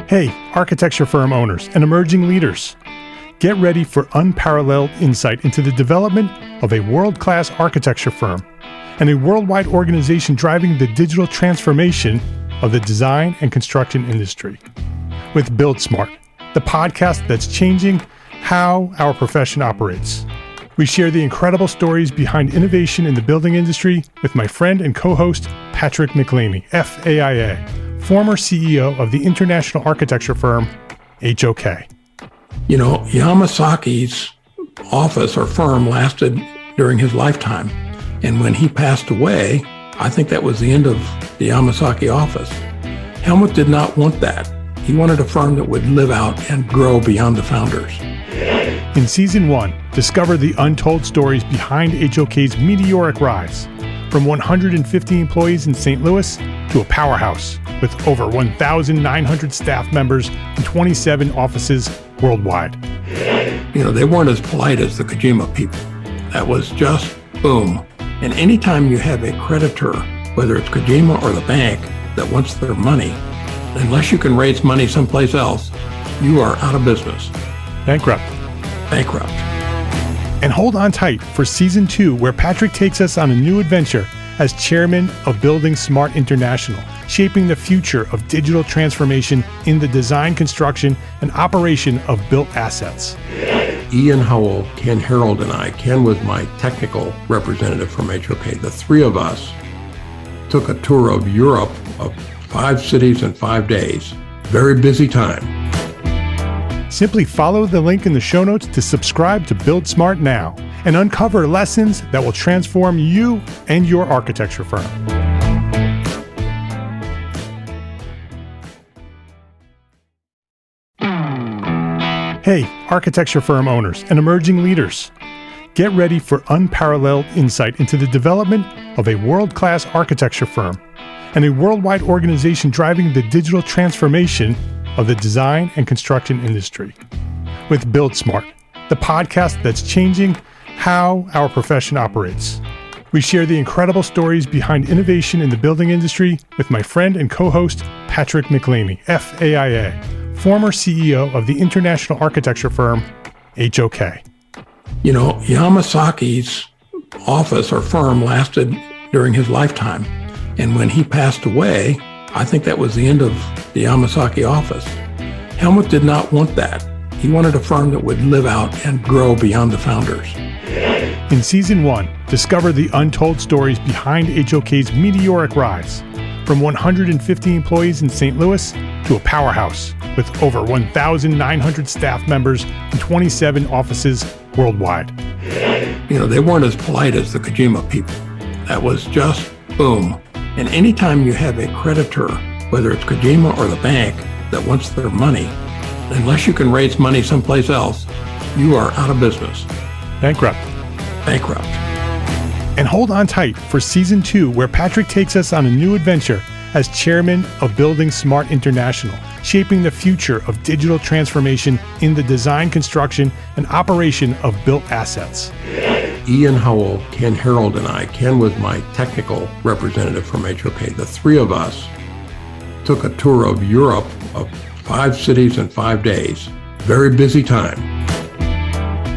Hey, architecture firm owners and emerging leaders. Get ready for unparalleled insight into the development of a world-class architecture firm and a worldwide organization driving the digital transformation of the design and construction industry. With Build Smart, the podcast that's changing how our profession operates. We share the incredible stories behind innovation in the building industry with my friend and co-host, Patrick McLeamy, FAIA, former CEO of the international architecture firm, HOK. You know, Yamasaki's office or firm lasted during his lifetime. And when he passed away, I think that was the end of the Yamasaki office. Helmut did not want that. He wanted a firm that would live out and grow beyond the founders. In Season 1, discover the untold stories behind HOK's meteoric rise, from 150 employees in St. Louis to a powerhouse with over 1,900 staff members and 27 offices worldwide. You know, they weren't as polite as the Kojima people. That was just boom. And anytime you have a creditor, whether it's Kojima or the bank, that wants their money, unless you can raise money someplace else, you are out of business. Bankrupt. And hold on tight for Season 2, where Patrick takes us on a new adventure as chairman of Building Smart International, shaping the future of digital transformation in the design, construction, and operation of built assets. Ian Howell, Ken Harold, and I, Ken was my technical representative from HOK. The three of us took a tour of Europe of 5 cities in 5 days. Very busy time. Simply follow the link in the show notes to subscribe to Build Smart now and uncover lessons that will transform you and your architecture firm. Hey, architecture firm owners and emerging leaders. Get ready for unparalleled insight into the development of a world-class architecture firm and a worldwide organization driving the digital transformation of the design and construction industry. With Build Smart, the podcast that's changing how our profession operates. We share the incredible stories behind innovation in the building industry with my friend and co-host, Patrick McLeamy, FAIA, former CEO of the international architecture firm, HOK. You know, Yamasaki's office or firm lasted during his lifetime. And when he passed away, I think that was the end of the Yamasaki office. Helmut did not want that. He wanted a firm that would live out and grow beyond the founders. In Season 1, discover the untold stories behind HOK's meteoric rise, from 150 employees in St. Louis to a powerhouse with over 1,900 staff members and 27 offices worldwide. You know, they weren't as polite as the Kojima people. That was just boom. And anytime you have a creditor, whether it's Kojima or the bank, that wants their money, unless you can raise money someplace else, you are out of business. Bankrupt. And hold on tight for Season 2, where Patrick takes us on a new adventure as chairman of Building Smart International, shaping the future of digital transformation in the design, construction, and operation of built assets. Ian Howell, Ken Harold, and I, Ken was my technical representative from HOK. The three of us took a tour of Europe of 5 cities in 5 days. Very busy time.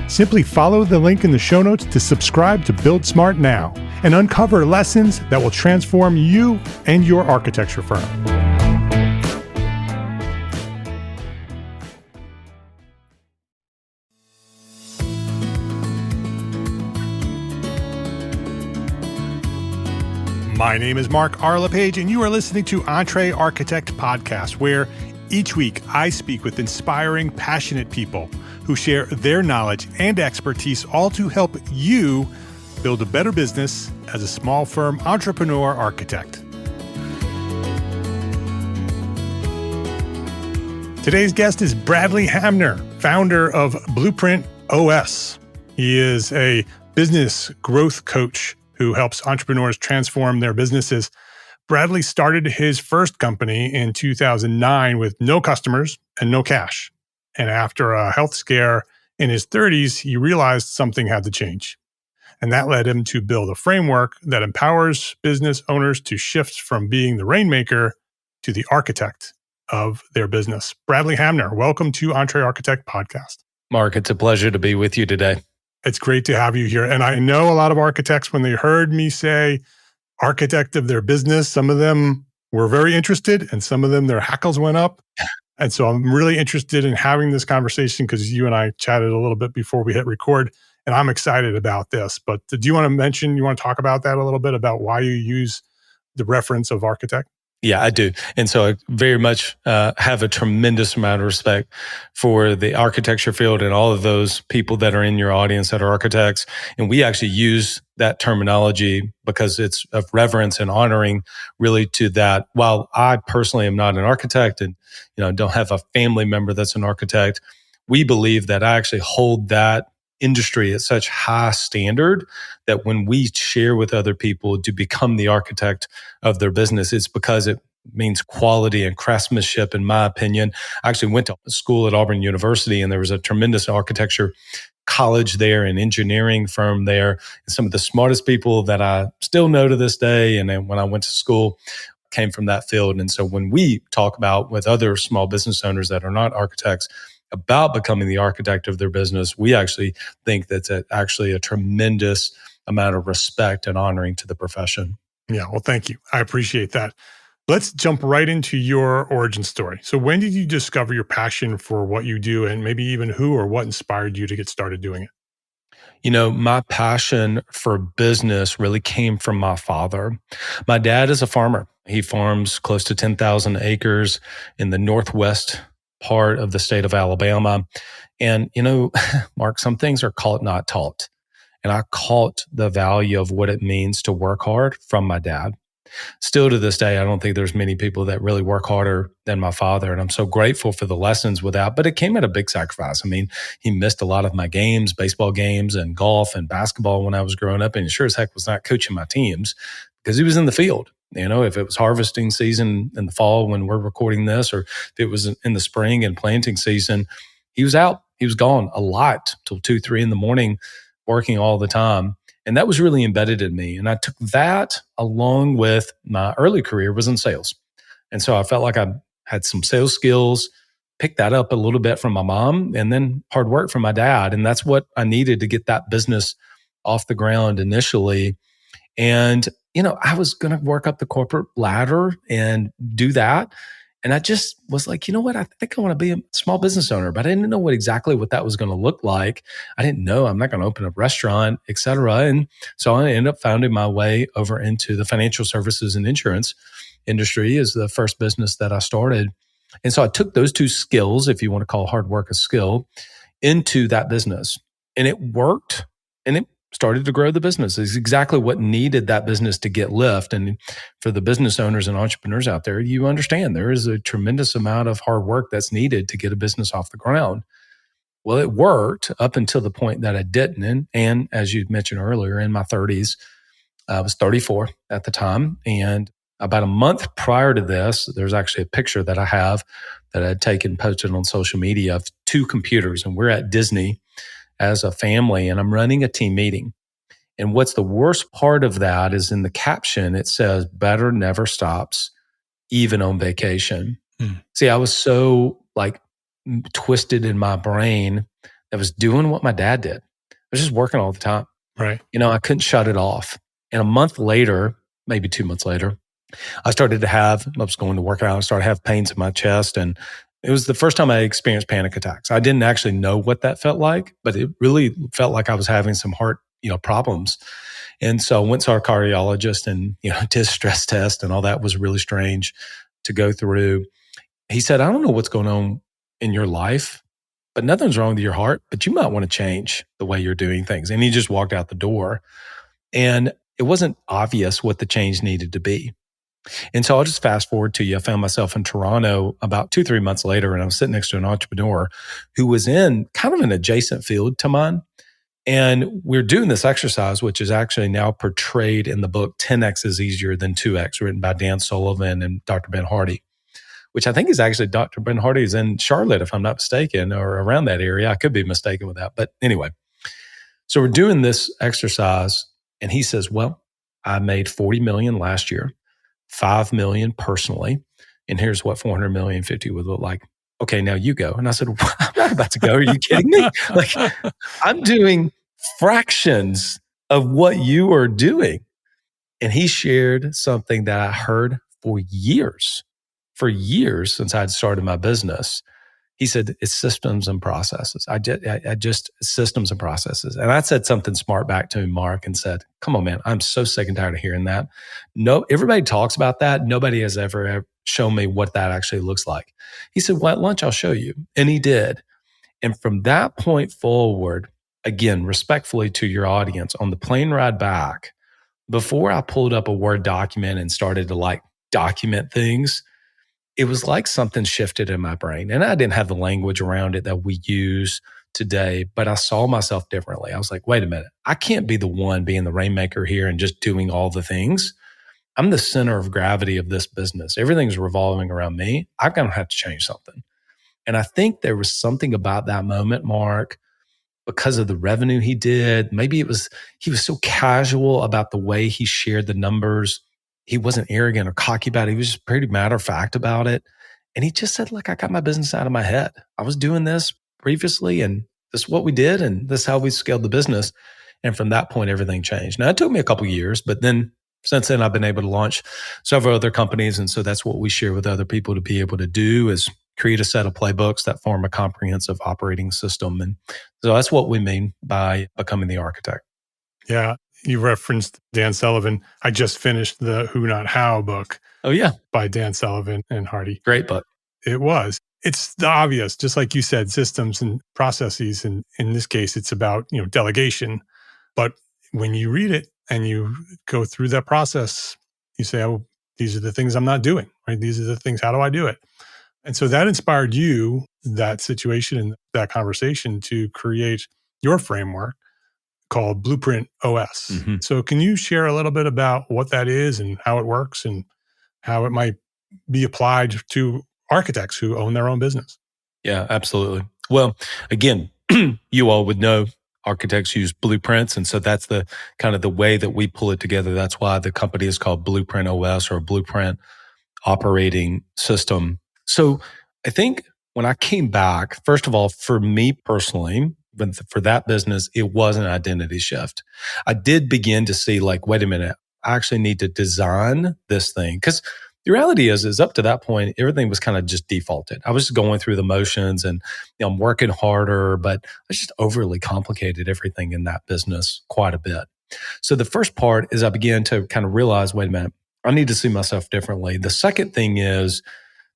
Simply follow the link in the show notes to subscribe to Build Smart now and uncover lessons that will transform you and your architecture firm. My name is Mark R. LePage, and you are listening to Entre Architect Podcast, where each week I speak with inspiring, passionate people who share their knowledge and expertise, all to help you build a better business as a small firm entrepreneur architect. Today's guest is Bradley Hamner, founder of Blueprint OS. He is a business growth coach who helps entrepreneurs transform their businesses. Bradley started his first company in 2009 with no customers and no cash. And after a health scare in his 30s, he realized something had to change. And that led him to build a framework that empowers business owners to shift from being the rainmaker to the architect of their business. Bradley Hamner, welcome to Entre Architect Podcast. Mark, it's a pleasure to be with you today. It's great to have you here. And I know a lot of architects, when they heard me say architect of their business, some of them were very interested and some of them, their hackles went up. And so I'm really interested in having this conversation because you and I chatted a little bit before we hit record, and I'm excited about this. But do you want to talk about that a little bit, about why you use the reference of architect? Yeah, I do. And so I very much have a tremendous amount of respect for the architecture field and all of those people that are in your audience that are architects. And we actually use that terminology because it's of reverence and honoring really to that. While I personally am not an architect and don't have a family member that's an architect, we believe that I actually hold that industry at such high standard that when we share with other people to become the architect of their business, it's because it means quality and craftsmanship, in my opinion. I actually went to school at Auburn University, and there was a tremendous architecture college there and engineering firm there. And some of the smartest people that I still know to this day, and then when I went to school, came from that field. And so when we talk about with other small business owners that are not architects about becoming the architect of their business, we actually think that's actually a tremendous amount of respect and honoring to the profession. Yeah, well, thank you. I appreciate that. Let's jump right into your origin story. So when did you discover your passion for what you do, and maybe even who or what inspired you to get started doing it? My passion for business really came from my father. My dad is a farmer. He farms close to 10,000 acres in the northwest part of the state of Alabama. And, Mark, some things are caught, not taught. And I caught the value of what it means to work hard from my dad. Still to this day, I don't think there's many people that really work harder than my father. And I'm so grateful for the lessons with that. But it came at a big sacrifice. I mean, he missed a lot of my games, baseball games and golf and basketball when I was growing up. And he sure as heck was not coaching my teams because he was in the field. If it was harvesting season in the fall when we're recording this, or if it was in the spring and planting season, he was out. He was gone a lot till 2, 3 in the morning, working all the time. And that was really embedded in me. And I took that along with my early career was in sales. And so I felt like I had some sales skills, picked that up a little bit from my mom, and then hard work from my dad. And that's what I needed to get that business off the ground initially. And, I was going to work up the corporate ladder and do that. And I just was like, you know what? I think I want to be a small business owner, but I didn't know exactly what that was going to look like. I didn't know I'm not going to open a restaurant, et cetera. And so I ended up finding my way over into the financial services and insurance industry as the first business that I started. And so I took those two skills, if you want to call hard work a skill, into that business. And it worked, and it started to grow the business. It's exactly what needed that business to get lift. And for the business owners and entrepreneurs out there, you understand there is a tremendous amount of hard work that's needed to get a business off the ground. Well, it worked up until the point that it didn't. And as you mentioned earlier, in my 30s, I was 34 at the time. And about a month prior to this, there's actually a picture that I have that I had taken, posted on social media of 2 computers. And we're at Disney as a family, and I'm running a team meeting. And what's the worst part of that is in the caption, it says, "Better never stops, even on vacation." See, I was so twisted in my brain. I was doing what my dad did. I was just working all the time. Right. I couldn't shut it off. And a month later, maybe 2 months later, I was going to work out. I started to have pains in my chest, and it was the first time I experienced panic attacks. I didn't actually know what that felt like, but it really felt like I was having some heart, problems. And so I went to our cardiologist and, did a stress test, and all that was really strange to go through. He said, "I don't know what's going on in your life, but nothing's wrong with your heart, but you might want to change the way you're doing things." And he just walked out the door, and it wasn't obvious what the change needed to be. And so I'll just fast forward to you. I found myself in Toronto about 2, 3 months later, and I was sitting next to an entrepreneur who was in kind of an adjacent field to mine. And we're doing this exercise, which is actually now portrayed in the book 10X is Easier Than 2X, written by Dan Sullivan and Dr. Ben Hardy, which I think is actually Dr. Ben Hardy is in Charlotte, if I'm not mistaken, or around that area. I could be mistaken with that. But anyway, so we're doing this exercise, and he says, "Well, I made $40 million last year. $5 million personally. And here's what 400 million 50 would look like. Okay, now you go. And I said, well, I'm not about to go. Are you kidding me? Like, I'm doing fractions of what you are doing. And he shared something that I heard for years since I'd started my business. He said, it's systems and processes. I just systems and processes. And I said something smart back to him, Mark, and said, come on, man, I'm so sick and tired of hearing that. No, everybody talks about that. Nobody has ever shown me what that actually looks like. He said, well, at lunch, I'll show you. And he did. And from that point forward, again, respectfully to your audience, on the plane ride back, before I pulled up a Word document and started to like document things, it was like something shifted in my brain. And I didn't have the language around it that we use today, but I saw myself differently. I was like, wait a minute, I can't be the one being the rainmaker here and just doing all the things. I'm the center of gravity of this business. Everything's revolving around me. I'm going to have to change something. And I think there was something about that moment, Mark, because of the revenue he did. Maybe he was so casual about the way he shared the numbers. He wasn't arrogant or cocky about it. He was just pretty matter of fact about it. And he just said, look, I got my business out of my head. I was doing this previously, and this is what we did, and this is how we scaled the business. And from that point, everything changed. Now, it took me a couple of years, but then since then, I've been able to launch several other companies. And so that's what we share with other people to be able to do, is create a set of playbooks that form a comprehensive operating system. And so that's what we mean by becoming the architect. Yeah. You referenced Dan Sullivan. I just finished the Who Not How book. Oh, yeah. By Dan Sullivan and Hardy. Great book. It was. It's the obvious, just like you said, systems and processes. And in this case, it's about, delegation. But when you read it and you go through that process, you say, oh, these are the things I'm not doing, right? These are the things, how do I do it? And so that inspired you, that situation and that conversation, to create your framework called Blueprint OS. Mm-hmm. So can you share a little bit about what that is and how it works and how it might be applied to architects who own their own business? Yeah, absolutely. Well, again, you all would know architects use blueprints. And so that's the kind of the way that we pull it together. That's why the company is called Blueprint OS, or Blueprint Operating System. So I think when I came back, first of all, for me personally, for that business, it was an identity shift. I did begin to see, like, wait a minute, I actually need to design this thing. Because the reality is up to that point, everything was kind of just defaulted. I was just going through the motions, and I'm working harder, but I just overly complicated everything in that business quite a bit. So the first part is I began to kind of realize, wait a minute, I need to see myself differently. The second thing is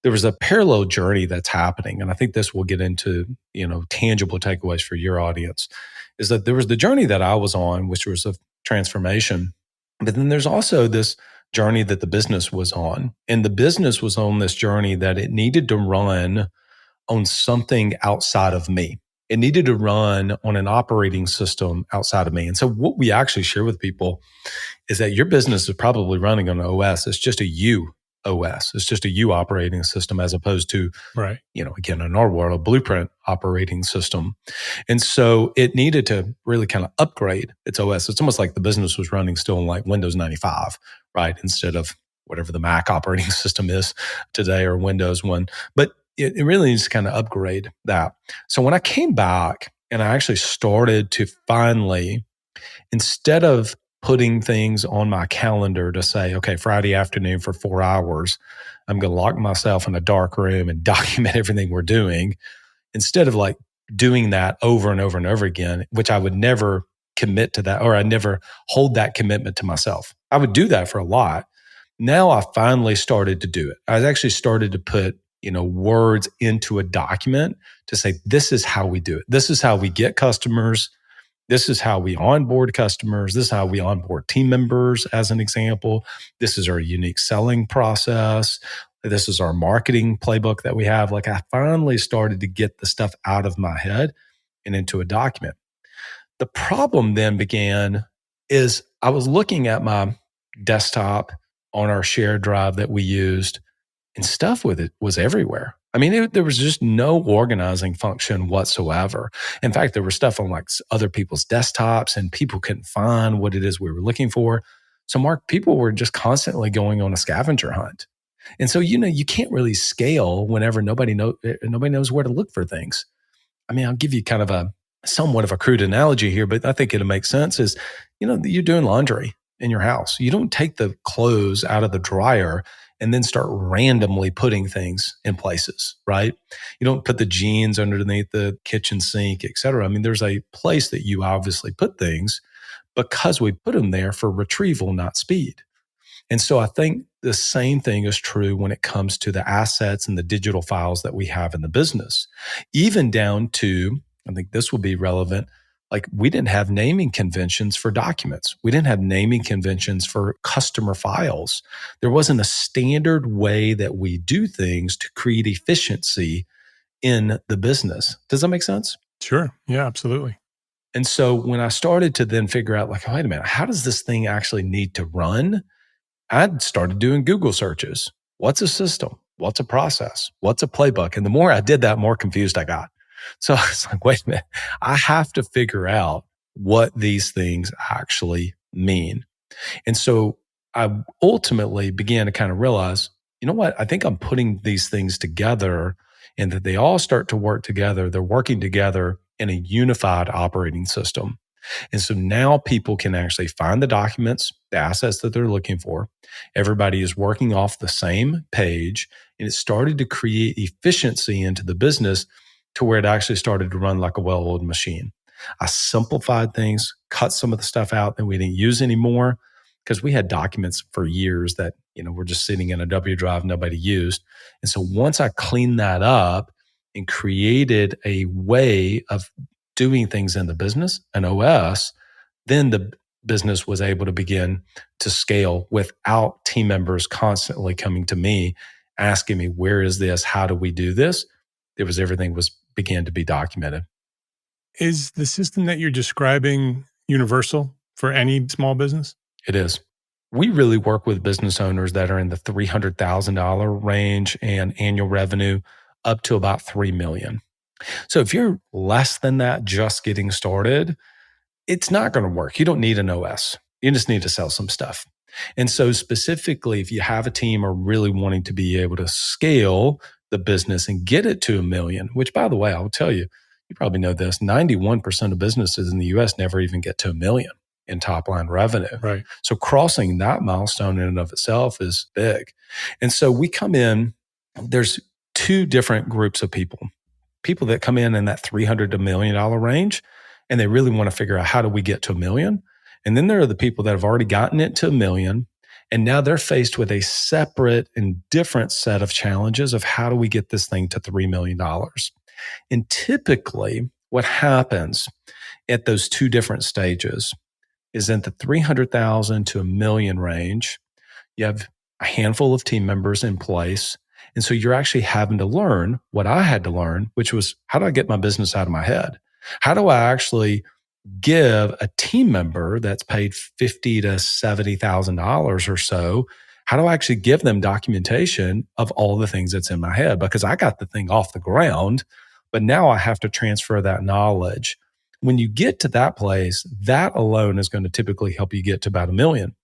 there was a parallel journey that's happening. And I think this will get into, tangible takeaways for your audience, is that there was the journey that I was on, which was a transformation. But then there's also this journey that the business was on. And the business was on this journey that it needed to run on something outside of me. It needed to run on an operating system outside of me. And so what we actually share with people is that your business is probably running on an OS. It's just a U OS. It's just a U operating system, as opposed to, right, again, in our world, a blueprint operating system. And so it needed to really kind of upgrade its OS. It's almost like the business was running still on like Windows 95, right? Instead of whatever the Mac operating system is today, or Windows 1. But it really needs to kind of upgrade that. So when I came back and I actually started to finally, instead of putting things on my calendar to say, okay, Friday afternoon for 4 hours, I'm going to lock myself in a dark room and document everything we're doing, instead of like doing that over and over and over again, which I would never commit to that, or I never hold that commitment to myself. I would do that for a lot. Now I finally started to do it. I actually started to put, words into a document to say, this is how we do it. This is how we get customers. This is how we onboard customers. This is how we onboard team members, as an example. This is our unique selling process. This is our marketing playbook that we have. Like, I finally started to get the stuff out of my head and into a document. The problem then began is I was looking at my desktop on our shared drive that we used, and stuff with it was everywhere. I mean, there was just no organizing function whatsoever. In fact, there was stuff on like other people's desktops, and people couldn't find what it is we were looking for. So, Mark, people were just constantly going on a scavenger hunt. And so, you can't really scale whenever nobody knows where to look for things. I mean, I'll give you kind of a somewhat of a crude analogy here, but I think it'll make sense is, you're doing laundry in your house. You don't take the clothes out of the dryer and then start randomly putting things in places, right? You don't put the jeans underneath the kitchen sink, et cetera. I mean, there's a place that you obviously put things because we put them there for retrieval, not speed. And so I think the same thing is true when it comes to the assets and the digital files that we have in the business, even down to, I think this will be relevant. Like, we didn't have naming conventions for documents. We didn't have naming conventions for customer files. There wasn't a standard way that we do things to create efficiency in the business. Does that make sense? Sure. Yeah, absolutely. And so when I started to then figure out, like, wait a minute, how does this thing actually need to run? I started doing Google searches. What's a system? What's a process? What's a playbook? And the more I did that, more confused I got. So I was like, wait a minute, I have to figure out what these things actually mean. And so I ultimately began to kind of realize, you know what? I think I'm putting these things together and that they all start to work together. They're working together in a unified operating system. And so now people can actually find the documents, the assets that they're looking for. Everybody is working off the same page, and it started to create efficiency into the business to where it actually started to run like a well-oiled machine. I simplified things, cut some of the stuff out that we didn't use anymore because we had documents for years that, were just sitting in a W drive nobody used. And so once I cleaned that up and created a way of doing things in the business, an OS, then the business was able to begin to scale without team members constantly coming to me, asking me, where is this? How do we do this? Everything began to be documented. Is the system that you're describing universal for any small business? It is. We really work with business owners that are in the $300,000 range and annual revenue up to about $3 million. So if you're less than that, just getting started, it's not going to work. You don't need an OS. You just need to sell some stuff. And so specifically, if you have a team or really wanting to be able to scale the business and get it to $1 million, which, by the way, I'll tell you, you probably know this, 91% of businesses in the US never even get to $1 million in top line revenue. Right. So crossing that milestone in and of itself is big. And so we come in, there's two different groups of people that come in that $300 to $1 million range, and they really want to figure out, how do we get to $1 million? And then there are the people that have already gotten it to $1 million, and now they're faced with a separate and different set of challenges of, how do we get this thing to $3 million? And typically what happens at those two different stages is at the 300,000 to $1 million range, you have a handful of team members in place. And so you're actually having to learn what I had to learn, which was, how do I get my business out of my head? How do I actually give a team member that's paid $50,000 to $70,000 or so? How do I actually give them documentation of all the things that's in my head? Because I got the thing off the ground, but now I have to transfer that knowledge. When you get to that place, that alone is going to typically help you get to about $1 million.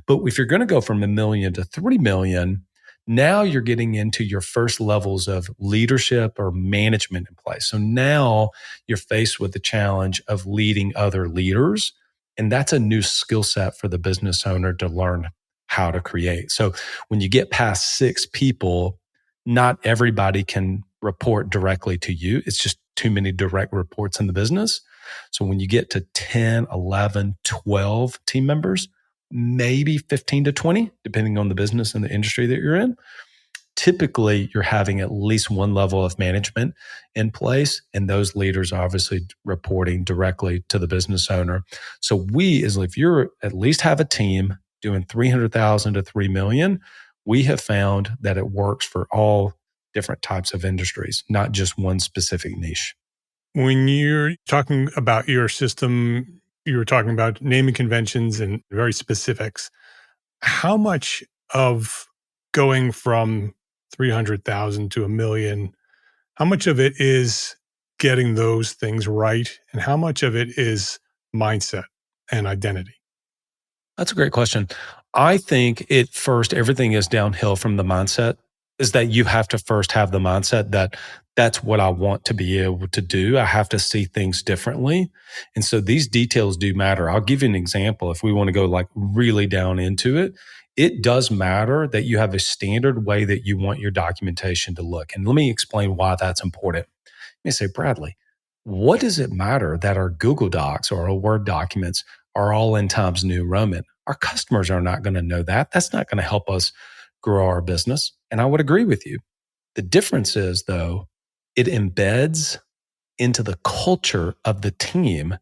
But if you're going to go from $1 million to $3 million, now you're getting into your first levels of leadership or management in place. So now you're faced with the challenge of leading other leaders. And that's a new skill set for the business owner to learn how to create. So when you get past 6 people, not everybody can report directly to you. It's just too many direct reports in the business. So when you get to 10, 11, 12 team members, maybe 15 to 20, depending on the business and the industry that you're in, typically you're having at least one level of management in place. And those leaders are obviously reporting directly to the business owner. So if you're at least have a team doing 300,000 to 3 million, we have found that it works for all different types of industries, not just one specific niche. When you're talking about your system, you were talking about naming conventions and very specifics. How much of going from 300,000 to $1 million, how much of it is getting those things right? And how much of it is mindset and identity? That's a great question. I think everything is downhill from the mindset, is that you have to first have the mindset that that's what I want to be able to do. I have to see things differently. And so these details do matter. I'll give you an example. If we want to go like really down into it, it does matter that you have a standard way that you want your documentation to look. And let me explain why that's important. You may say, Bradley, what does it matter that our Google Docs or our Word documents are all in Times New Roman? Our customers are not going to know that. That's not going to help us grow our business. And I would agree with you. The difference is, though, it embeds into the culture of the team.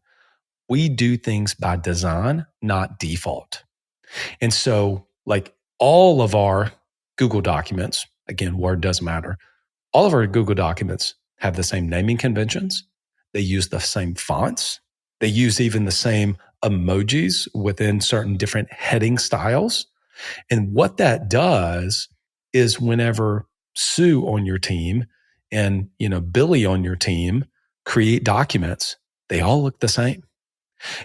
We do things by design, not default. And so, like all of our Google documents, again, Word doesn't matter. All of our Google documents have the same naming conventions. They use the same fonts. They use even the same emojis within certain different heading styles. And what that does is whenever Sue on your team and Billy on your team create documents, they all look the same.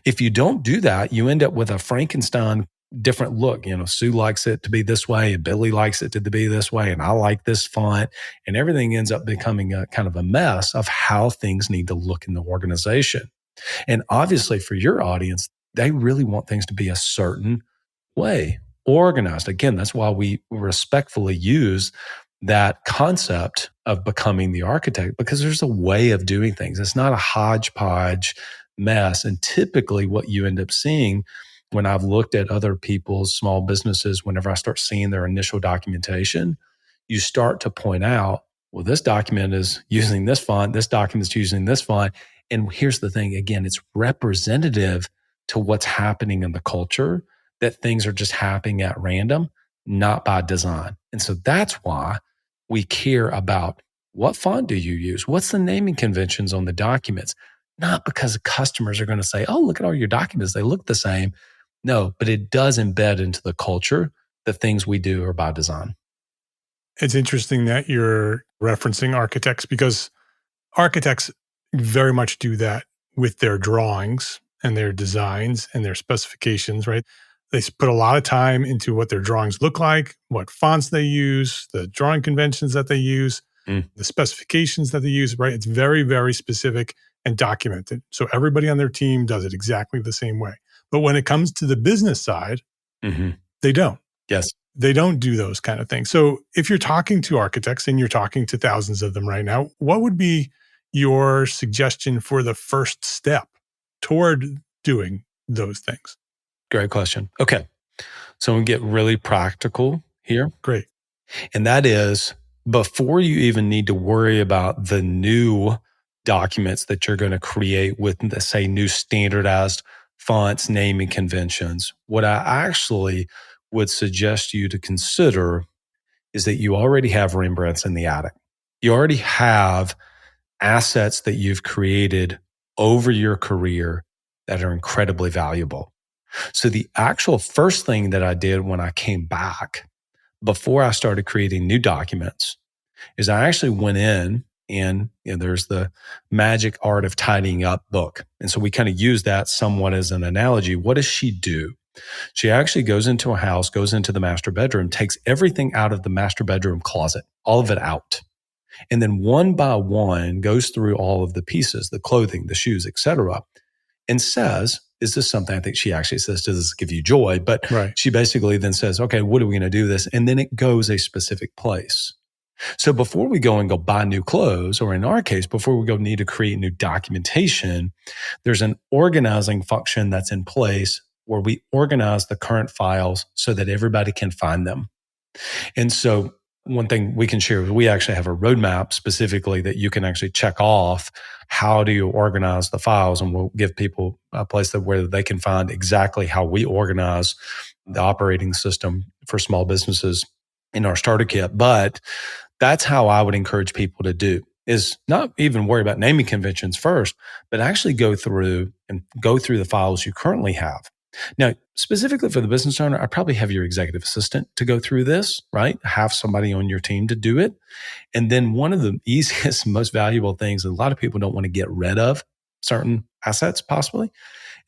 If you don't do that, you end up with a Frankenstein different look. Sue likes it to be this way, and Billy likes it to be this way, and I like this font, and everything ends up becoming a kind of a mess of how things need to look in the organization. And obviously for your audience, they really want things to be a certain way, organized. Again, that's why we respectfully use that concept of becoming the architect, because there's a way of doing things. It's not a hodgepodge mess. And typically what you end up seeing when I've looked at other people's small businesses, whenever I start seeing their initial documentation, you start to point out, well, this document is using this font, this document is using this font. And here's the thing, again, it's representative to what's happening in the culture, that things are just happening at random, not by design. And so that's why we care about what font do you use? What's the naming conventions on the documents? Not because customers are going to say, oh, look at all your documents, they look the same. No, but it does embed into the culture that things we do are by design. It's interesting that you're referencing architects, because architects very much do that with their drawings and their designs and their specifications, right? They put a lot of time into what their drawings look like, what fonts they use, the drawing conventions that they use, the specifications that they use, right? It's very, very specific and documented. So everybody on their team does it exactly the same way. But when it comes to the business side, they don't. Yes. They don't do those kind of things. So if you're talking to architects, and you're talking to thousands of them right now, what would be your suggestion for the first step toward doing those things? Great question. Okay. So we get really practical here. Great. And that is, before you even need to worry about the new documents that you're going to create with, say, new standardized fonts, naming conventions, what I actually would suggest you to consider is that you already have Rembrandts in the attic. You already have assets that you've created over your career that are incredibly valuable. So the actual first thing that I did when I came back, before I started creating new documents, is I actually went in and there's the Magic Art of Tidying Up book. And so we kind of use that somewhat as an analogy. What does she do? She actually goes into a house, goes into the master bedroom, takes everything out of the master bedroom closet, all of it out. And then one by one goes through all of the pieces, the clothing, the shoes, etc., and says, is this something? I think she actually says, does this give you joy? But Right. She basically then says, okay, what are we going to do this? And then it goes a specific place. So before we go and go buy new clothes, or in our case, before we go need to create new documentation, there's an organizing function that's in place where we organize the current files so that everybody can find them. And so one thing we can share is we actually have a roadmap specifically that you can actually check off. How do you organize the files? And we'll give people a place where they can find exactly how we organize the operating system for small businesses in our starter kit. But that's how I would encourage people to do, is not even worry about naming conventions first, but actually go through the files you currently have. Now, specifically for the business owner, I probably have your executive assistant to go through this, right? Have somebody on your team to do it. And then one of the easiest, most valuable things, a lot of people don't want to get rid of certain assets possibly.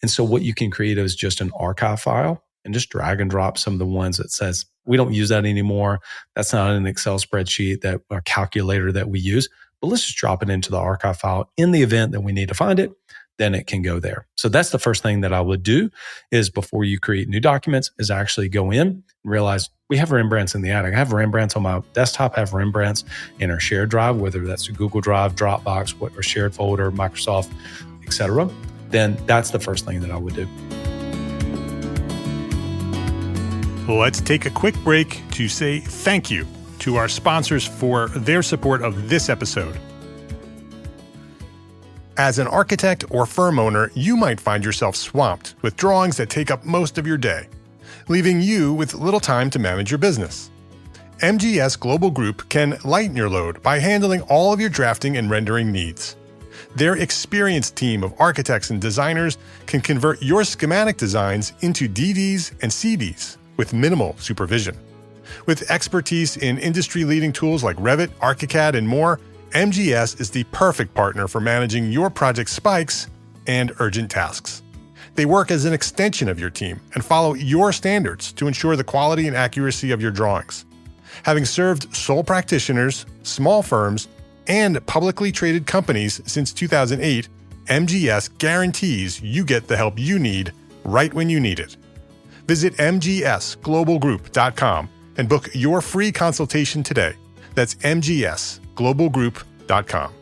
And so what you can create is just an archive file and just drag and drop some of the ones that says, we don't use that anymore. That's not an Excel spreadsheet that or calculator that we use, but let's just drop it into the archive file. In the event that we need to find it, then it can go there. So that's the first thing that I would do is before you create new documents is actually go in and realize we have Rembrandts in the attic. I have Rembrandts on my desktop, I have Rembrandts in our shared drive, whether that's a Google Drive, Dropbox, or shared folder, Microsoft, etc. Then that's the first thing that I would do. Let's take a quick break to say thank you to our sponsors for their support of this episode. As an architect or firm owner, you might find yourself swamped with drawings that take up most of your day, leaving you with little time to manage your business. MGS Global Group can lighten your load by handling all of your drafting and rendering needs. Their experienced team of architects and designers can convert your schematic designs into DDs and CDs with minimal supervision. With expertise in industry-leading tools like Revit, ArchiCAD, and more, MGS is the perfect partner for managing your project spikes and urgent tasks. They work as an extension of your team and follow your standards to ensure the quality and accuracy of your drawings. Having served sole practitioners, small firms, and publicly traded companies since 2008, MGS guarantees you get the help you need right when you need it. Visit mgsglobalgroup.com and book your free consultation today. That's mgsglobalgroup.com.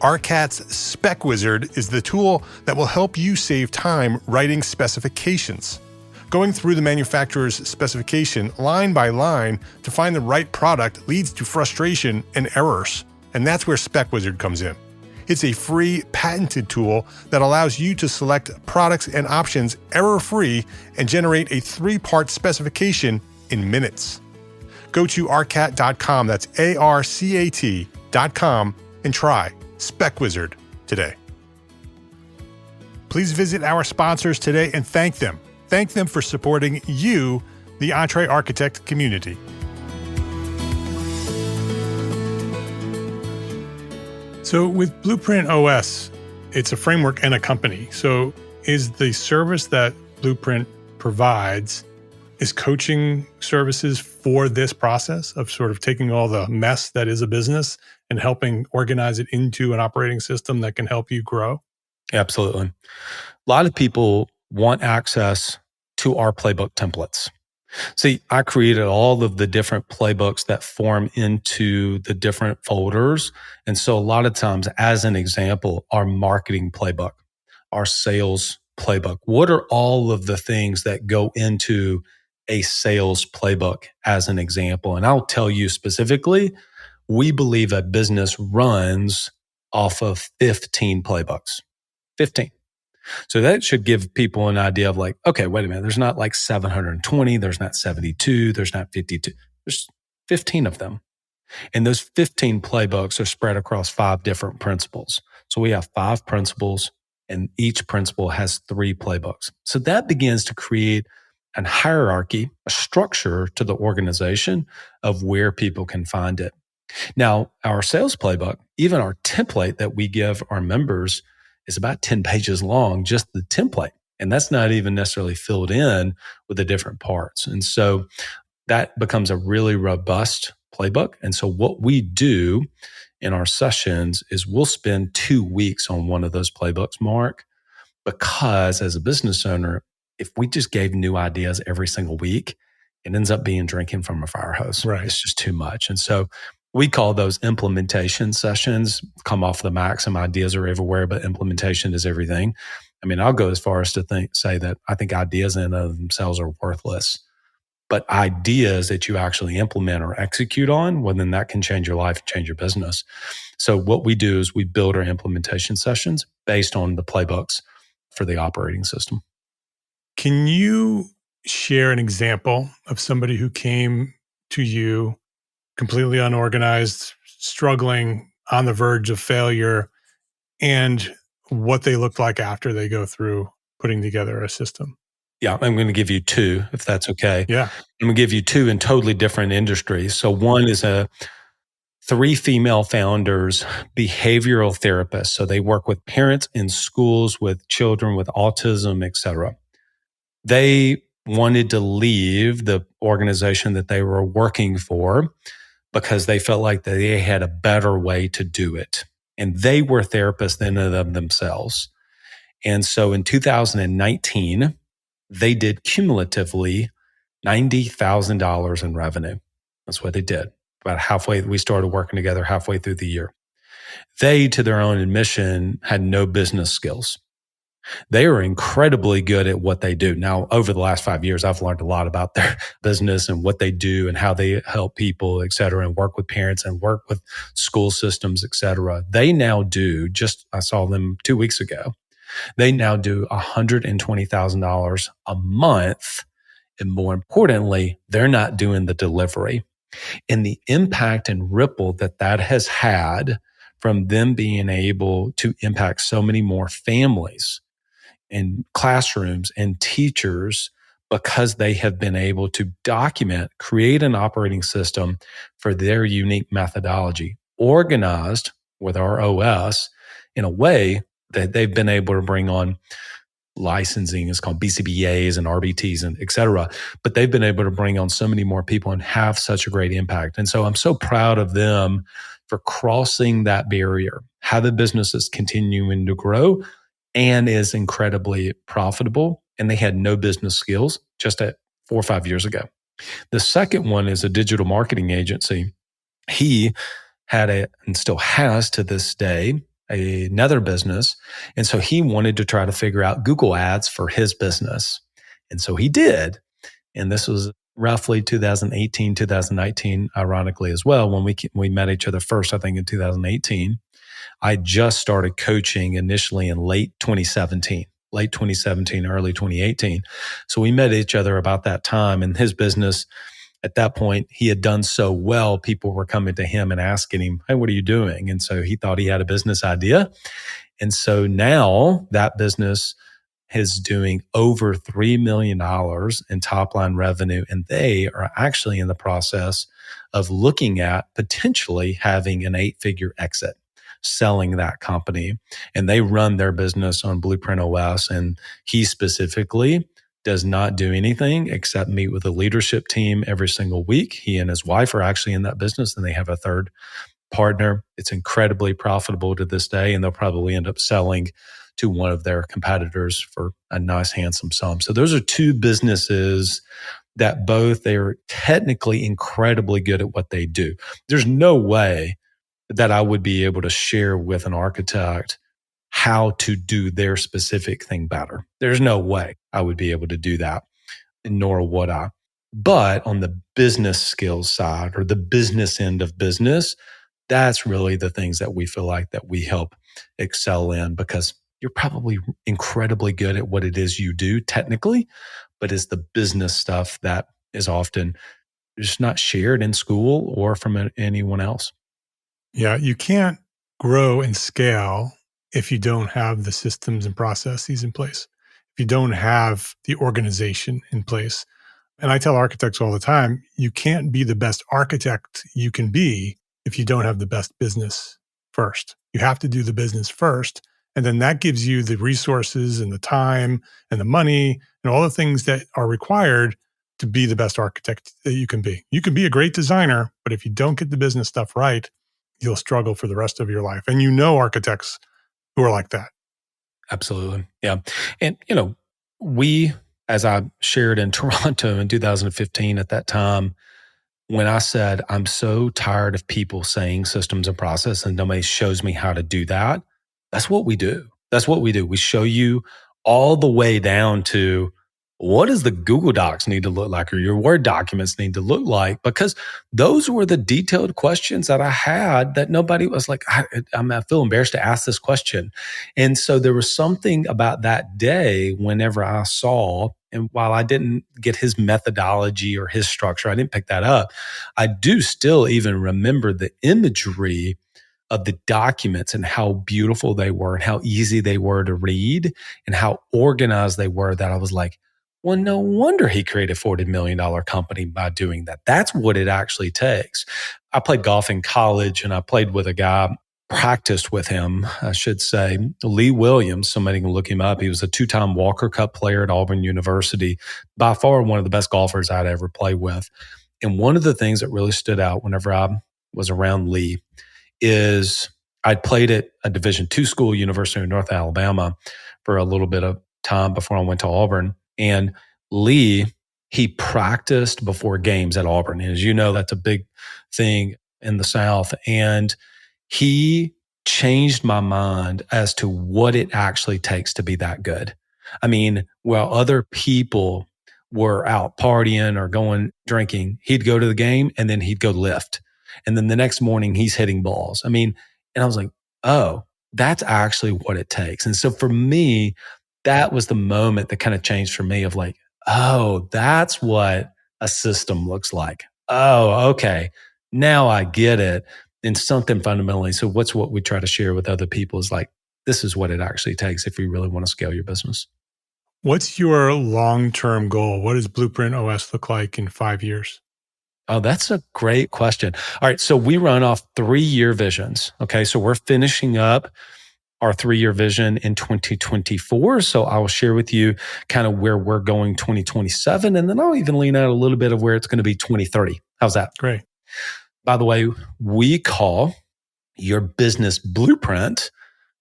ARCAT's Spec Wizard is the tool that will help you save time writing specifications. Going through the manufacturer's specification line by line to find the right product leads to frustration and errors, and that's where Spec Wizard comes in. It's a free, patented tool that allows you to select products and options error-free and generate a 3-part specification in minutes. Go to arcat.com, that's ARCAT.com, and try Spec Wizard today. Please visit our sponsors today and thank them. Thank them for supporting you, the EntreArchitect community. So with Blueprint OS, it's a framework and a company. So is the service that Blueprint provides is coaching services for this process of sort of taking all the mess that is a business and helping organize it into an operating system that can help you grow? Absolutely. A lot of people want access to our playbook templates. See, I created all of the different playbooks that form into the different folders. And so a lot of times, as an example, our marketing playbook, our sales playbook, what are all of the things that go into a sales playbook as an example? And I'll tell you specifically, we believe a business runs off of 15 playbooks. 15. So that should give people an idea of like, okay, wait a minute, there's not like 720, there's not 72, there's not 52, there's 15 of them. And those 15 playbooks are spread across 5 different principles. So we have 5 principles and each principle has 3 playbooks. So that begins to create a hierarchy, a structure to the organization of where people can find it. Now, our sales playbook, even our template that we give our members is about 10 pages long, just the template. And that's not even necessarily filled in with the different parts. And so that becomes a really robust playbook. And so what we do in our sessions is we'll spend 2 weeks on one of those playbooks, Mark, because as a business owner, if we just gave new ideas every single week, it ends up being drinking from a fire hose. Right. It's just too much. And so we call those implementation sessions, come off the maxim, ideas are everywhere, but implementation is everything. I mean, I'll go as far as to say that I think ideas in and of themselves are worthless, but ideas that you actually implement or execute on, well, then that can change your life and change your business. So what we do is we build our implementation sessions based on the playbooks for the operating system. Can you share an example of somebody who came to you completely unorganized, struggling, on the verge of failure, and what they look like after they go through putting together a system? Yeah, I'm going to give you 2, if that's okay. Yeah. I'm going to give you 2 in totally different industries. So one is 3 female founders, behavioral therapists. So they work with parents in schools with children with autism, et cetera. They wanted to leave the organization that they were working for because they felt like they had a better way to do it. And they were therapists in and of themselves. And so in 2019, they did cumulatively $90,000 in revenue. That's what they did. About halfway, we started working together halfway through the year. They, to their own admission, had no business skills. They are incredibly good at what they do. Now, over the last 5 years, I've learned a lot about their business and what they do and how they help people, et cetera, and work with parents and work with school systems, et cetera. They now do, I saw them 2 weeks ago. They now do $120,000 a month. And more importantly, they're not doing the delivery. And the impact and ripple that has had from them being able to impact so many more families and classrooms and teachers because they have been able to document, create an operating system for their unique methodology, organized with our OS in a way that they've been able to bring on licensing is called BCBAs and RBTs and et cetera. But they've been able to bring on so many more people and have such a great impact. And so I'm so proud of them for crossing that barrier, how the business is continuing to grow and is incredibly profitable. And they had no business skills just at 4 or 5 years ago. The second one is a digital marketing agency. He had and still has to this day, another business. And so he wanted to try to figure out Google ads for his business. And so he did. And this was roughly 2018, 2019, ironically as well, when we met each other first, I think in 2018. I just started coaching initially in late 2017, early 2018. So we met each other about that time, and his business at that point, he had done so well, people were coming to him and asking him, hey, what are you doing? And so he thought he had a business idea. And so now that business is doing over $3 million in top line revenue. And they are actually in the process of looking at potentially having an 8-figure exit, selling that company. And they run their business on Blueprint OS. And he specifically does not do anything except meet with the leadership team every single week. He and his wife are actually in that business, and they have a third partner. It's incredibly profitable to this day, and they'll probably end up selling to one of their competitors for a nice, handsome sum. So those are two businesses that both they are technically incredibly good at what they do. There's no way that I would be able to share with an architect how to do their specific thing better. There's no way I would be able to do that, nor would I. But on the business skills side or the business end of business, that's really the things that we feel like that we help excel in, because you're probably incredibly good at what it is you do technically, but it's the business stuff that is often just not shared in school or from anyone else. Yeah, you can't grow and scale if you don't have the systems and processes in place, if you don't have the organization in place. And I tell architects all the time, you can't be the best architect you can be if you don't have the best business first. You have to do the business first. And then that gives you the resources and the time and the money and all the things that are required to be the best architect that you can be. You can be a great designer, but if you don't get the business stuff right, you'll struggle for the rest of your life. And you know architects who are like that. Absolutely. Yeah. And, we, as I shared in Toronto in 2015 at that time, when I said, I'm so tired of people saying systems and process and nobody shows me how to do that, that's what we do. That's what we do. We show you all the way down to what does the Google Docs need to look like or your Word documents need to look like? Because those were the detailed questions that I had that nobody was like, I feel embarrassed to ask this question. And so there was something about that day whenever I saw, and while I didn't get his methodology or his structure, I didn't pick that up. I do still even remember the imagery of the documents and how beautiful they were and how easy they were to read and how organized they were, that I was like, well, no wonder he created a $40 million company by doing that. That's what it actually takes. I played golf in college, and I played with a guy practiced with him, I should say. Lee Williams, somebody can look him up. He was a 2-time Walker Cup player at Auburn University, by far one of the best golfers I'd ever played with. And one of the things that really stood out whenever I was around Lee is I'd played at a Division II school, University of North Alabama, for a little bit of time before I went to Auburn. And Lee, he practiced before games at Auburn. And as you know, that's a big thing in the South. And he changed my mind as to what it actually takes to be that good. I mean, while other people were out partying or going drinking, he'd go to the game and then he'd go lift. And then the next morning he's hitting balls. I mean, and I was like, oh, that's actually what it takes. And so for me, that was the moment that kind of changed for me of like, oh, that's what a system looks like. Oh, okay. Now I get it. And something fundamentally. So what we try to share with other people is like, this is what it actually takes if you really want to scale your business. What's your long-term goal? What does Blueprint OS look like in 5 years? Oh, that's a great question. All right. So we run off 3-year visions. Okay. So we're finishing up our 3-year vision in 2024. So I'll share with you kind of where we're going 2027. And then I'll even lean out a little bit of where it's going to be 2030. How's that? Great. By the way, we call your business blueprint.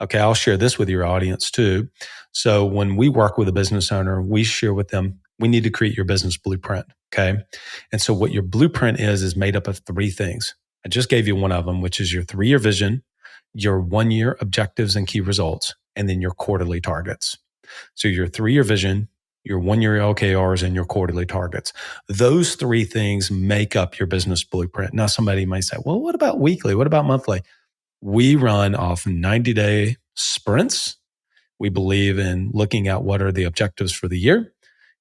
Okay, I'll share this with your audience too. So when we work with a business owner, we share with them, we need to create your business blueprint. Okay. And so what your blueprint is made up of 3 things. I just gave you one of them, which is your 3-year vision, your 1-year objectives and key results, and then your quarterly targets. So your 3-year vision, your 1-year OKRs, and your quarterly targets. Those 3 things make up your business blueprint. Now, somebody might say, well, what about weekly? What about monthly? We run off 90-day sprints. We believe in looking at what are the objectives for the year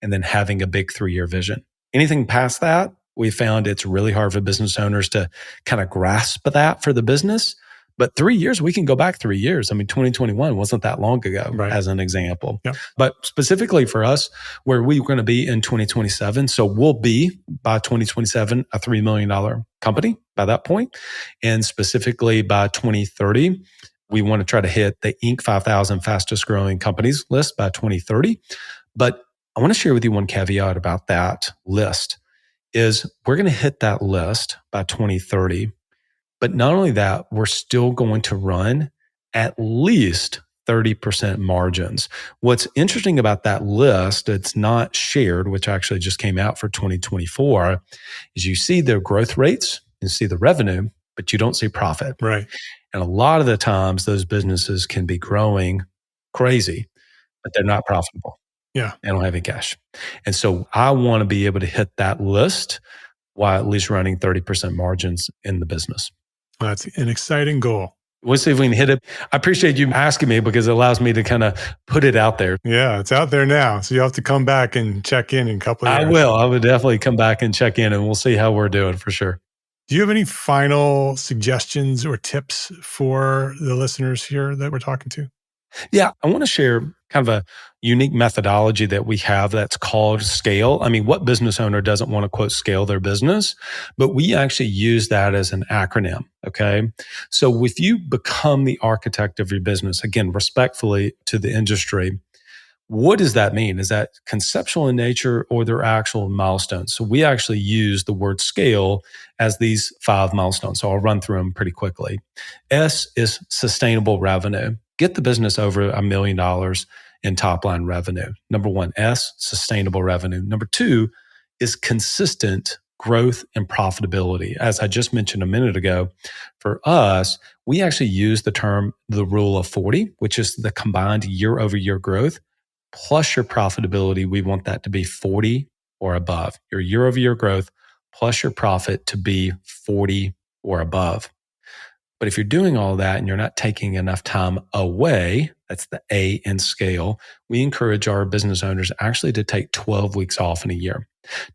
and then having a big 3-year vision. Anything past that, we found it's really hard for business owners to kind of grasp that for the business. But 3 years, we can go back 3 years. I mean, 2021 wasn't that long ago, right, as an example. Yep. But specifically for us, where we're going to be in 2027. So we'll be by 2027, a $3 million company by that point. And specifically by 2030, we want to try to hit the Inc. 5,000 fastest growing companies list by 2030. But I want to share with you one caveat about that list is we're going to hit that list by 2030. But not only that, we're still going to run at least 30% margins. What's interesting about that list, it's not shared, which actually just came out for 2024, is you see the growth rates, you see the revenue, but you don't see profit. Right. And a lot of the times those businesses can be growing crazy, but they're not profitable. Yeah. They don't have any cash. And so I want to be able to hit that list while at least running 30% margins in the business. Well, that's an exciting goal. We'll see if we can hit it. I appreciate you asking me because it allows me to kind of put it out there. Yeah, it's out there now. So you'll have to come back and check in a couple of years. I will. I would definitely come back and check in and we'll see how we're doing for sure. Do you have any final suggestions or tips for the listeners here that we're talking to? Yeah, I want to share kind of a unique methodology that we have that's called scale. I mean, what business owner doesn't want to quote scale their business? But we actually use that as an acronym. Okay. So if you become the architect of your business, again, respectfully to the industry, what does that mean? Is that conceptual in nature or they're actual milestones? So we actually use the word scale as these 5 milestones. So I'll run through them pretty quickly. S is sustainable revenue. Get the business over $1 million in top line revenue. Number 1, S, sustainable revenue. Number 2 is consistent growth and profitability. As I just mentioned a minute ago, for us, we actually use the term, the rule of 40, which is the combined year over year growth plus your profitability. We want that to be 40 or above. Your year over year growth plus your profit to be 40 or above. But if you're doing all that and you're not taking enough time away, that's the A in scale, we encourage our business owners actually to take 12 weeks off in a year.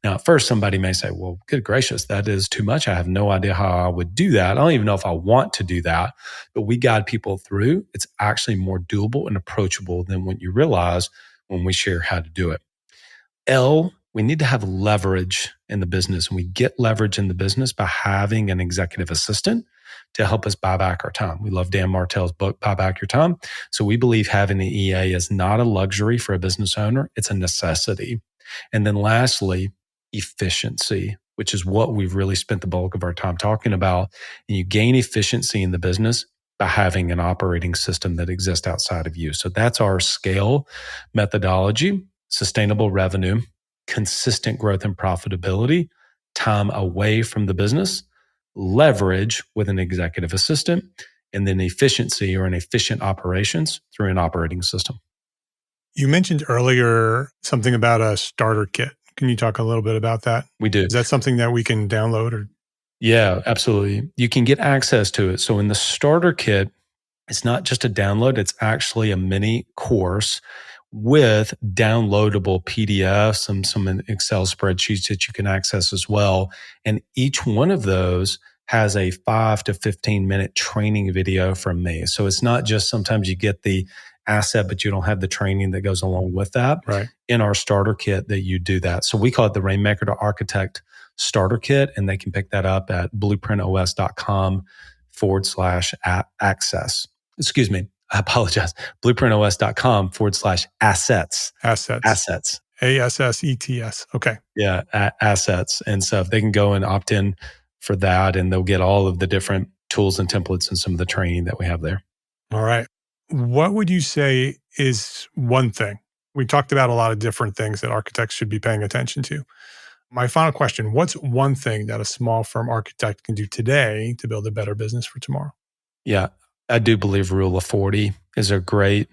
Now, at first, somebody may say, well, good gracious, that is too much. I have no idea how I would do that. I don't even know if I want to do that. But we guide people through. It's actually more doable and approachable than what you realize when we share how to do it. L, we need to have leverage in the business. And we get leverage in the business by having an executive assistant to help us buy back our time. We love Dan Martell's book, Buy Back Your Time. So we believe having an EA is not a luxury for a business owner. It's a necessity. And then lastly, efficiency, which is what we've really spent the bulk of our time talking about. And you gain efficiency in the business by having an operating system that exists outside of you. So that's our scale methodology: sustainable revenue, consistent growth and profitability, time away from the business, leverage with an executive assistant, and then efficiency or an efficient operations through an operating system. You mentioned earlier something about a starter kit. Can you talk a little bit about that? We do. Is that something that we can download or? Yeah, absolutely. You can get access to it. So in the starter kit, it's not just a download, it's actually a mini course with downloadable PDFs and some Excel spreadsheets that you can access as well. And each one of those has a 5 to 15 minute training video from me. So it's not just sometimes you get the asset, but you don't have the training that goes along with that. Right. In our starter kit that you do that. So we call it the Rainmaker to Architect Starter Kit, and they can pick that up at blueprintos.com/access. Excuse me. I apologize. blueprintos.com/assets. Assets. Assets. ASSETS. Okay. Yeah. Assets. And so if they can go and opt in for that, and they'll get all of the different tools and templates and some of the training that we have there. All right. What would you say is one thing? We talked about a lot of different things that architects should be paying attention to. My final question: what's one thing that a small firm architect can do today to build a better business for tomorrow? Yeah, I do believe Rule of 40 is a great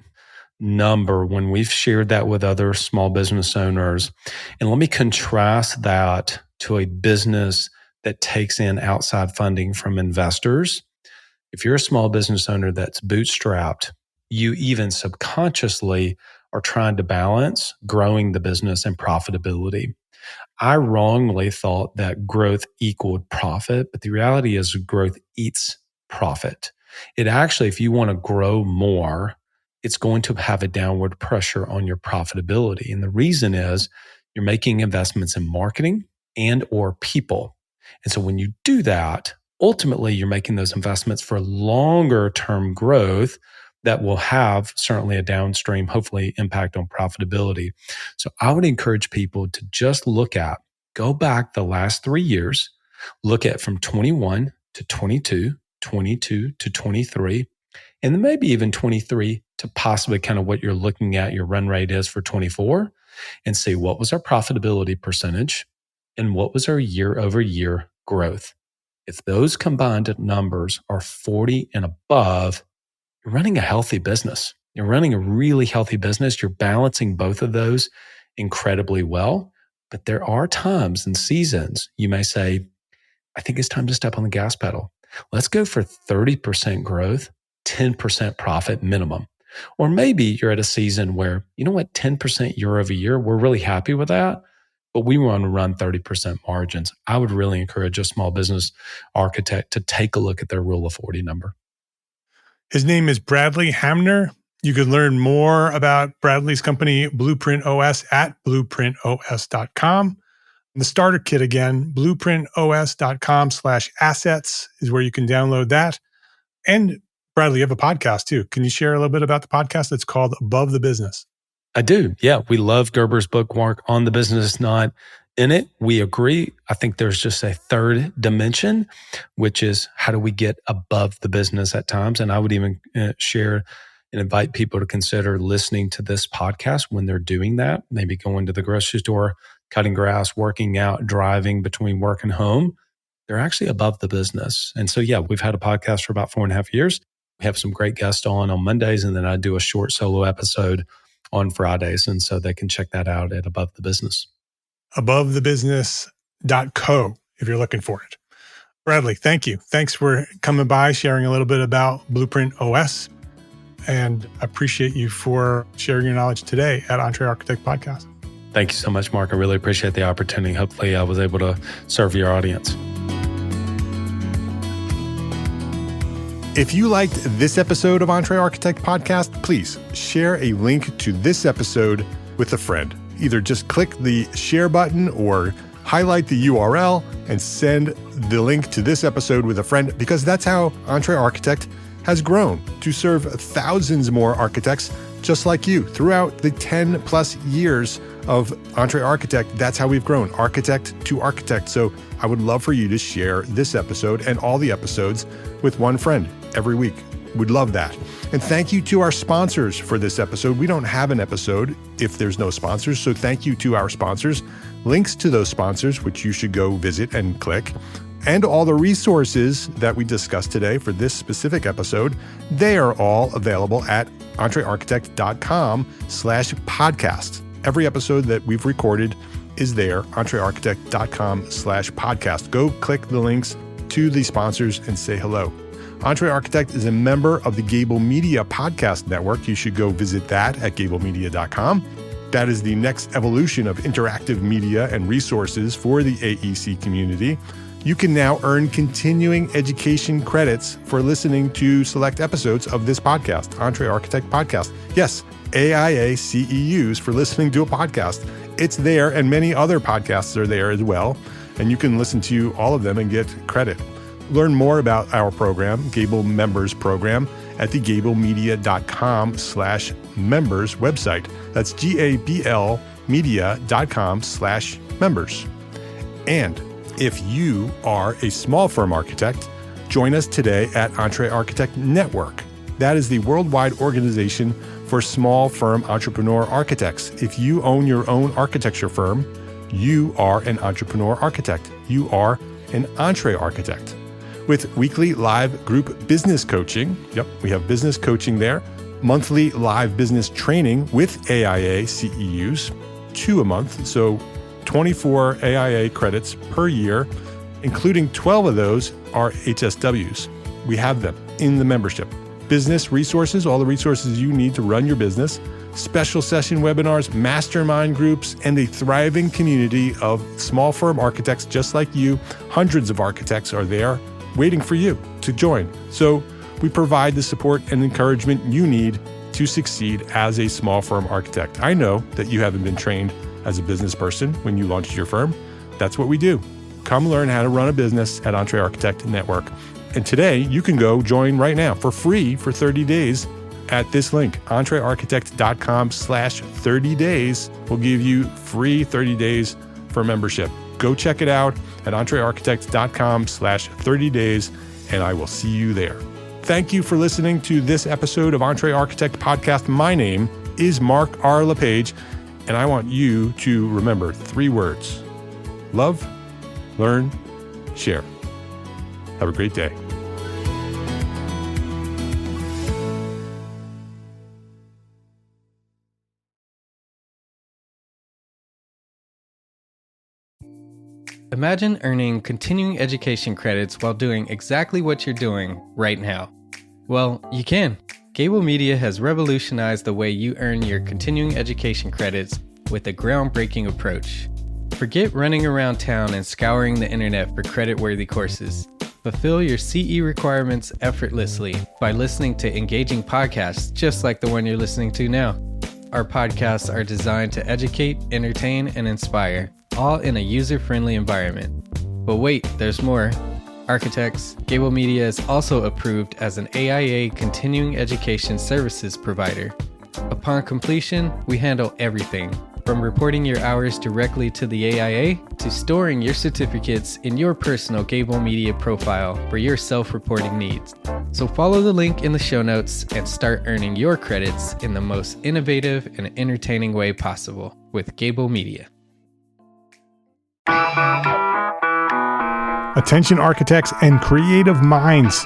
number when we've shared that with other small business owners. And let me contrast that to a business that takes in outside funding from investors. If you're a small business owner that's bootstrapped, you even subconsciously are trying to balance growing the business and profitability. I wrongly thought that growth equaled profit, but the reality is growth eats profit. It actually, if you want to grow more, it's going to have a downward pressure on your profitability. And the reason is you're making investments in marketing and or people. And so when you do that, ultimately you're making those investments for longer term growth that will have certainly a downstream, hopefully, impact on profitability. So I would encourage people to just go back the last 3 years, look at from 21 to 22, 22 to 23, and then maybe even 23 to possibly kind of what you're looking at your run rate is for 24, and see what was our profitability percentage and what was our year over year growth. If those combined numbers are 40 and above, you're running a healthy business. You're running a really healthy business. You're balancing both of those incredibly well. But there are times and seasons you may say, I think it's time to step on the gas pedal. Let's go for 30% growth, 10% profit minimum. Or maybe you're at a season where, 10% year over year, we're really happy with that, but we want to run 30% margins. I would really encourage a small business architect to take a look at their Rule of 40 number. His name is Bradley Hamner. You can learn more about Bradley's company, Blueprint OS, at blueprintos.com. And the starter kit again, blueprintos.com/assets is where you can download that. And Bradley, you have a podcast too. Can you share a little bit about the podcast? It's called Above the Business. I do. Yeah. We love Gerber's book, Mark, On the Business, Not in It. We agree. I think there's just a third dimension, which is how do we get above the business at times? And I would even share and invite people to consider listening to this podcast when they're doing that, maybe going to the grocery store, cutting grass, working out, driving between work and home. They're actually above the business. And so, yeah, we've had a podcast for about 4.5 years. We have some great guests on Mondays, and then I do a short solo episode on Fridays. And so they can check that out at Above the Business. AboveTheBusiness.co if you're looking for it. Bradley, thank you. Thanks for coming by, sharing a little bit about Blueprint OS. And I appreciate you for sharing your knowledge today at Entre Architect Podcast. Thank you so much, Mark. I really appreciate the opportunity. Hopefully I was able to serve your audience. If you liked this episode of Entre Architect Podcast, please share a link to this episode with a friend. Either just click the share button or highlight the URL and send the link to this episode with a friend, because that's how Entre Architect has grown to serve thousands more architects just like you throughout the 10 plus years of Entre Architect. That's how we've grown, architect to architect. So I would love for you to share this episode and all the episodes with one friend every week. Would love that. And thank you to our sponsors for this episode. We don't have an episode if there's no sponsors. So thank you to our sponsors. Links to those sponsors, which you should go visit and click, and all the resources that we discussed today for this specific episode, they are all available at entrearchitect.com/podcast. Every episode that we've recorded is there, entrearchitect.com/podcast. Go click the links to the sponsors and say hello. Entre Architect is a member of the Gable Media Podcast Network. You should go visit that at gablemedia.com. That is the next evolution of interactive media and resources for the AEC community. You can now earn continuing education credits for listening to select episodes of this podcast, Entre Architect Podcast. Yes, AIA CEUs for listening to a podcast. It's there, and many other podcasts are there as well, and you can listen to all of them and get credit. Learn more about our program, Gable Members Program, at the gablemedia.com/members website. That's GABL media.com/members. And if you are a small firm architect, join us today at Entre Architect Network. That is the worldwide organization for small firm entrepreneur architects. If you own your own architecture firm, you are an entrepreneur architect. You are an Entre Architect. With weekly live group business coaching, we have business coaching there, monthly live business training with AIA CEUs, 2 a month, so 24 AIA credits per year, including 12 of those are HSWs. We have them in the membership. Business resources, all the resources you need to run your business, special session webinars, mastermind groups, and a thriving community of small firm architects just like you. Hundreds of architects are there waiting for you to join. So we provide the support and encouragement you need to succeed as a small firm architect. I know that you haven't been trained as a business person when you launched your firm. That's what we do. Come learn how to run a business at Entre Architect Network. And today you can go join right now for free for 30 days at this link, entrearchitect.com/30 days will give you free 30 days for membership. Go check it out at entrearchitect.com/30 days, and I will see you there. Thank you for listening to this episode of Entre Architect Podcast. My name is Mark R. LePage, and I want you to remember 3 words: love, learn, share. Have a great day. Imagine earning continuing education credits while doing exactly what you're doing right now. Well, you can. Gable Media has revolutionized the way you earn your continuing education credits with a groundbreaking approach. Forget running around town and scouring the internet for credit-worthy courses. Fulfill your CE requirements effortlessly by listening to engaging podcasts just like the one you're listening to now. Our podcasts are designed to educate, entertain, and inspire, all in a user-friendly environment. But wait, there's more. Architects, Gable Media is also approved as an AIA continuing education services provider. Upon completion, we handle everything, from reporting your hours directly to the AIA to storing your certificates in your personal Gable Media profile for your self-reporting needs. So follow the link in the show notes and start earning your credits in the most innovative and entertaining way possible with Gable Media. Attention architects and creative minds,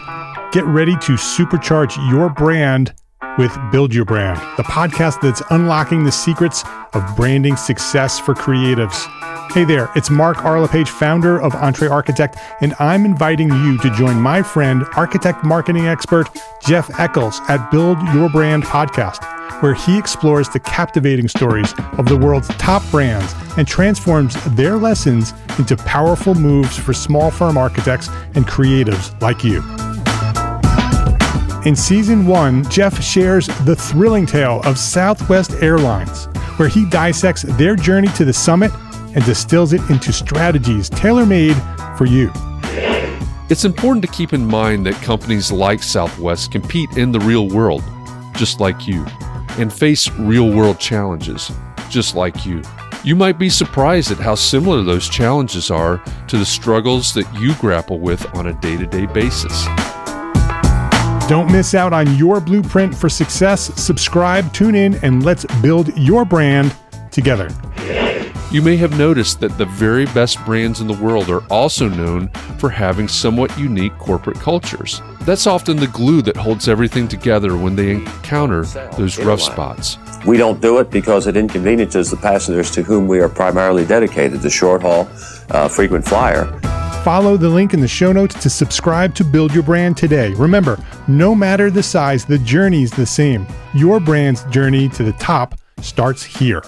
get ready to supercharge your brand with Build Your Brand, the podcast that's unlocking the secrets of branding success for creatives. Hey there, it's Mark R. LePage, founder of Entre Architect, and I'm inviting you to join my friend, architect marketing expert Jeff Eccles at Build Your Brand podcast, where he explores the captivating stories of the world's top brands and transforms their lessons into powerful moves for small firm architects and creatives like you. In Season 1, Jeff shares the thrilling tale of Southwest Airlines, where he dissects their journey to the summit and distills it into strategies tailor-made for you. It's important to keep in mind that companies like Southwest compete in the real world, just like you, and face real-world challenges, just like you. You might be surprised at how similar those challenges are to the struggles that you grapple with on a day-to-day basis. Don't miss out on your blueprint for success. Subscribe, tune in, and let's build your brand together. You may have noticed that the very best brands in the world are also known for having somewhat unique corporate cultures. That's often the glue that holds everything together when they encounter those rough spots. We don't do it because it inconveniences the passengers to whom we are primarily dedicated, the short haul, frequent flyer. Follow the link in the show notes to subscribe to Build Your Brand today. Remember, no matter the size, the journey's the same. Your brand's journey to the top starts here.